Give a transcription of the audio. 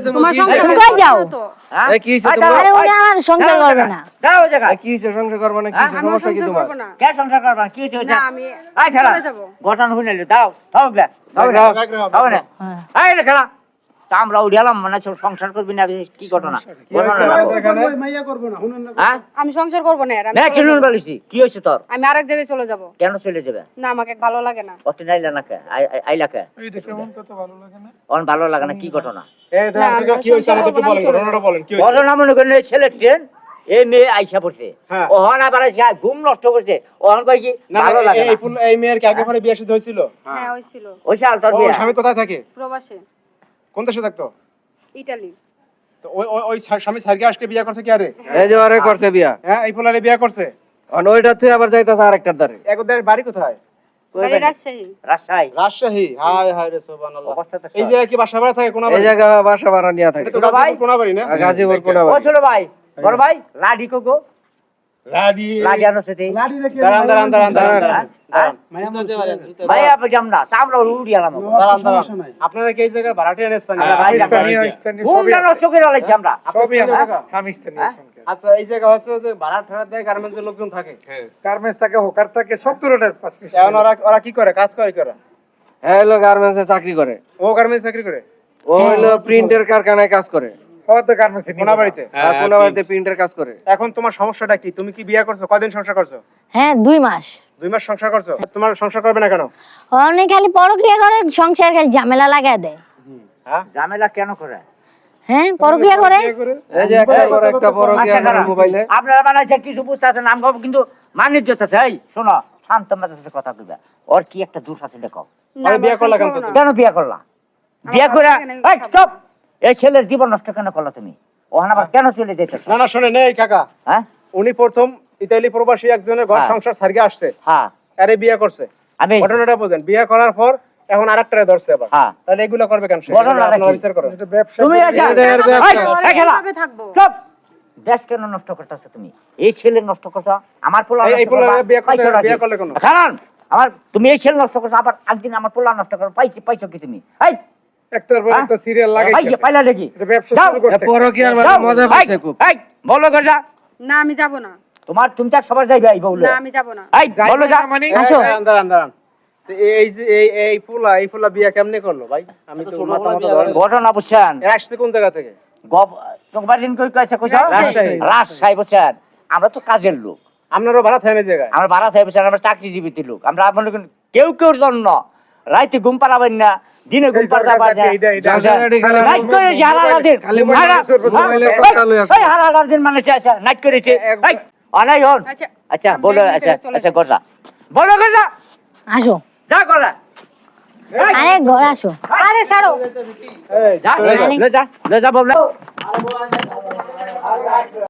তোমার সংসার কোথায় যাও এই কি হইছে আরে উনি আমার সংসার করবে না দাঁড়াও জায়গা কি হইছে সংসার করবে না কি সমস্যা কি তোমার কে সংসার করবা কি হইছে না আমি আই খেলা চলে যাব ঘটনা শুনাইলো দাও দাও বে দাও না আই রে খেলা তা আমরা উড়ালাম মানে সংসার করবি না কি ঘটনা মাইয়া করব না শুনুন না হ্যাঁ আমি সংসার করব না না কি নুন বলিছি কি হইছে তোর আমি আরেক জায়গায় চলে যাব কেন চলে যাবে না আমাকে ভালো লাগে না অত নাইলা না কে আইলা কে এইটা কেমন কত ভালো লাগে না অন ভালো লাগে না কি ঘটনা এই দাঁড়ান থেকে কি হইছে আমাকে একটু বলেন ঘটনাটা বলেন কি হইছে ঘটনা মনে করেন ছেলের ট্রেন এই মেয়ে আইসা পড়ছে হ্যাঁ। ওহন আবার আইসা ঘুম নষ্ট করছে ওহন কই কি না ভালো লাগে না এই মেয়ের কি আগে পরে বিয়ে শাদী হয়েছিল হ্যাঁ হইছিল ওই সাল তোর ও বিয়ে স্বামী কোথায় থাকে প্রবাসে কোন দেশে থাকতো ইতালি তো ওই স্বামী সার্গে আজকে বিয়ে করছে কি আরে এই যে আরে করছে বিয়া হ্যাঁ এই পোলারে বিয়ে করছে আর ওইটা তুই আবার যাইতাছ আরেকটার দ্বারে একদের বাড়ি কোথায় বাড়ি রাজশাহী রাজশাহী রাজশাহী হায় হায় রে সুবহানাল্লাহ অবস্থা তো এই যে কি বাসা ভাড়া থাকে কোন এই বাড়ি জায়গা বাসা ভাড়া নিয়া থাকে এটা তো গাজীপুর কোন বাড়ি না গাজীপুর কোন ও ছোট ভাই বড় ভাই লাডি কোকো লাডি লাডি আনো সেটি লাডি দেখি দাঁড়ান দাঁড়ান ভাই আপনি জামনা সামরা উড়ি আলাম দাঁড়ান আপনারা কি এই জায়গায় ভাড়াটে এনেছেন ঘুমটা নষ্ট করে লাইছি আমরা সবই হ্যাঁ? আচ্ছা এই জায়গা হচ্ছে যে ভাড়া ঠাড়া দেয় গার্মেন্টসের লোকজন থাকে গার্মেন্টস থাকে হোকার থাকে সব ধরনের পাঁচ পিস এখন ওরা কি করে কাজ করে কি করে হ্যাঁ হলো গার্মেন্টসে চাকরি করে ও গার্মেন্টস চাকরি করে ও হলো প্রিন্টের কারখানায় কাজ করে হওয়ার তো গার্মেন্টস কোন বাড়িতে আর কোন বাড়িতে প্রিন্টের কাজ করে এখন তোমার সমস্যাটা কি তুমি কি বিয়ে করছো কয়দিন সংসার করছো হ্যাঁ 2 মাস 2 মাস সংসার করছো তোমার সংসার করবে না কেন অনেক খালি পরক্রিয়া করে সংসার খালি ঝামেলা লাগায় দেয় হ্যাঁ ঝামেলা কেন করে হ্যাঁ পরক্রিয়া করে এই যে একটা বড় কি আমার মোবাইলে আপনারা বানাইছে কিছু বুঝতেছেন নাম কিন্তু মানিজ্য আছে এই শোনো শান্ত মেজাজে কথা কইবা ওর কি একটা দোষ আছে দেখো আরে বিয়ে করলা কেন তুমি? কেন বিয়ে করলা বিয়ে করে এই স্টপ এই ছেলের জীবন নষ্ট কেন করলা তুমি ওখানে আবার কেন চলে যাইতেছ না না শুনেন এই কাকা হ্যাঁ উনি প্রথম ইতালি প্রবাসী একজনের ঘর হ্যাঁ। সংসার সারগে আসছে হ্যাঁ আরে বিয়ে করছে আমি ঘটনাটা বুঝেন বিয়ে করার পর এখন আরেকটারে ধরছে আবার হ্যাঁ তাহলে এগুলো করবে কেন সে ঘটনাটা আপনারা কি? বিচার করেন এটা ব্যবসা তুমি আচ্ছা এটা এর ব্যবসা। এই খেলা কিভাবে থাকবো চুপ দেশ কেন নষ্ট করতেছ তুমি এই ছেলে নষ্ট করছো আমার পোলা এই পোলারে বিয়ে করলে কেন কারণ আমার তুমি এই ছেলে নষ্ট করছো আবার একদিন আমার পোলা নষ্ট করো পাইছো কি তুমি এই একটার পর একটা সিরিয়াল লাগাই পাইছো পাইলা দেখি এটা ব্যবসা যাও। শুরু করছে পরো কি আর যাও। মজা পাচ্ছে খুব এই বলো গো যা না আমি যাব না তুমি তো সবার যাইবে এই বউলে না আমি যাব না এই বলো যা মানে আসো। দাঁড়ান তো এই যে এই পোলা বিয়ে কেমনে করলো ভাই আমি তো মাথা ধরেন ঘটনা বুঝছেন এ আসছে কোন জায়গা থেকে তোমার দিন কই কইছে কইছো রাজশাহী। রাজশাহী বুঝছেন আমরা তো কাজের লোক আপনারও ভাড়া থাকে না জায়গায় আমরা ভাড়া থাকি বুঝছেন আমরা চাকরিজীবীতে লোক আমরা আপনার কেউ কেউ জন্য রাইতে ঘুম পাড়াবেন না দিনে ঘুম পাড়া পারবেন নাইট করেছে হারাদিন খালি মোবাইলে কথা লই আসো। হারাদিন মানে আচ্ছা নাইট করেছে এই অনাই হন আচ্ছা আচ্ছা আমি বলো ভিতরে আচ্ছা চলে আচ্ছা যাই। গড়া বলো গড়া আসো যা গড়া আরে ঘরে আসো আরে ছাড়ো এই যা চলে যাও। লে যা ববলা